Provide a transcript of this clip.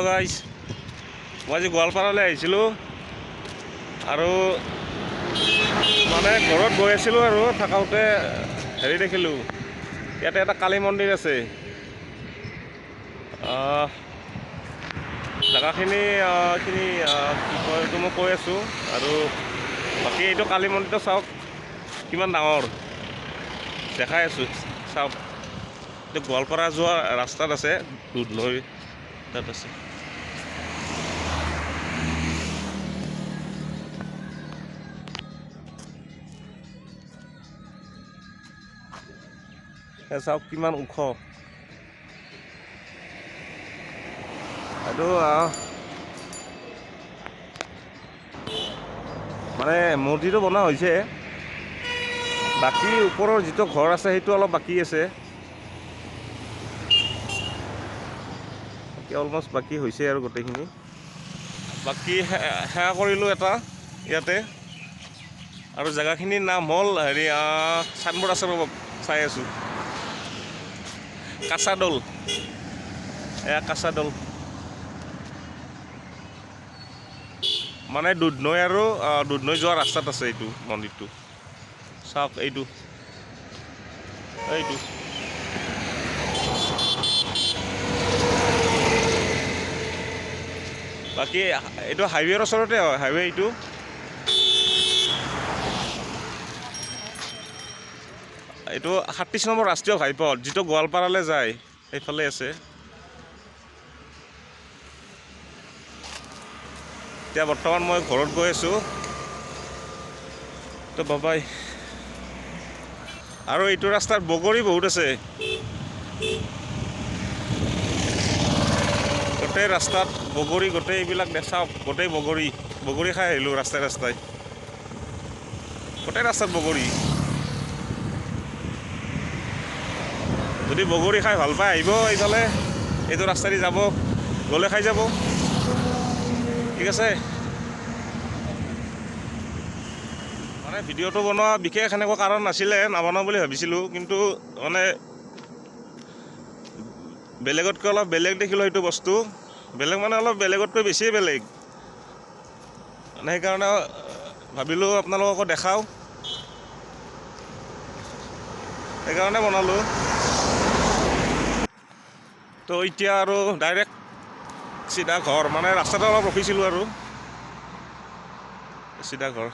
Hello' guys, মই আজি গোৱালপাৰালৈ আহিছিলোঁ আৰু মানে ঘৰত গৈ আছিলোঁ আৰু থাকোঁতে হেৰি দেখিলোঁ, ইয়াতে এটা কালী মন্দিৰ আছে। জেগাখিনি কি কয় এইটো মই কৈ আছোঁ। আৰু বাকী এইটো কালী মন্দিৰটো চাওক কিমান ডাঙৰ, দেখাই আছোঁ চাওক। এইটো গোৱালপাৰা যোৱা ৰাস্তাত আছে, দুধনৈ তাত আছে। চাওক কিমান ওখ এইটো। মানে মূৰ্তিটো বনোৱা হৈছে, বাকী ওপৰৰ যিটো ঘৰ আছে সেইটো অলপ বাকী আছে। অলমষ্ট বাকী হৈছে আৰু গোটেইখিনি। বাকী সেৱা কৰিলোঁ এটা ইয়াতে, আৰু জেগাখিনিৰ নাম হ'ল হেৰি চাইনবোৰ্ড আছে ৰ'ব চাই আছোঁ, কাছাদল। এয়া কাছাদল মানে দুধনৈ আৰু দুধনৈ যোৱা ৰাস্তাত আছে এইটো মন্দিৰটো। চাওক এইটো বাকী এইটো হাইৱেৰ ওচৰতে হয়, হাইৱে এইটো। এইটো ৩৭ নম্বৰ ৰাষ্ট্ৰীয় ঘাইপথ, যিটো গোৱালপাৰালৈ যায়, সেইফালে আছে। এতিয়া বৰ্তমান মই ঘৰত গৈ আছোঁ, তো বাবাই। আৰু এইটো ৰাস্তাত বগৰী বহুত আছে, গোটেই ৰাস্তাত বগৰী, গোটেই এইবিলাক চাওক, গোটেই বগৰী খাই আহিলোঁ ৰাস্তাই ৰাস্তাই, গোটেই ৰাস্তাত বগৰী। যদি বগৰী খাই ভাল পায় আহিব এইফালে, এইটো ৰাস্তাদি যাব, গ'লে খাই যাব, ঠিক আছে। মানে ভিডিঅ'টো বনোৱা বিশেষ এনেকুৱা কাৰণ নাছিলে, নবনাওঁ বুলি ভাবিছিলোঁ, কিন্তু মানে বেলেগতকৈ অলপ বেলেগ দেখিলোঁ সেইটো বস্তু। বেলেগ মানে অলপ বেলেগতকৈ বেছিয়ে বেলেগ, মানে সেইকাৰণে ভাবিলোঁ আপোনালোককো দেখাওঁ, সেইকাৰণে বনালোঁ। তো এতিয়া আৰু ডাইৰেক্ট চিধা ঘৰ, মানে ৰাস্তাটো অলপ ৰখিছিলোঁ আৰু চিধা ঘৰ।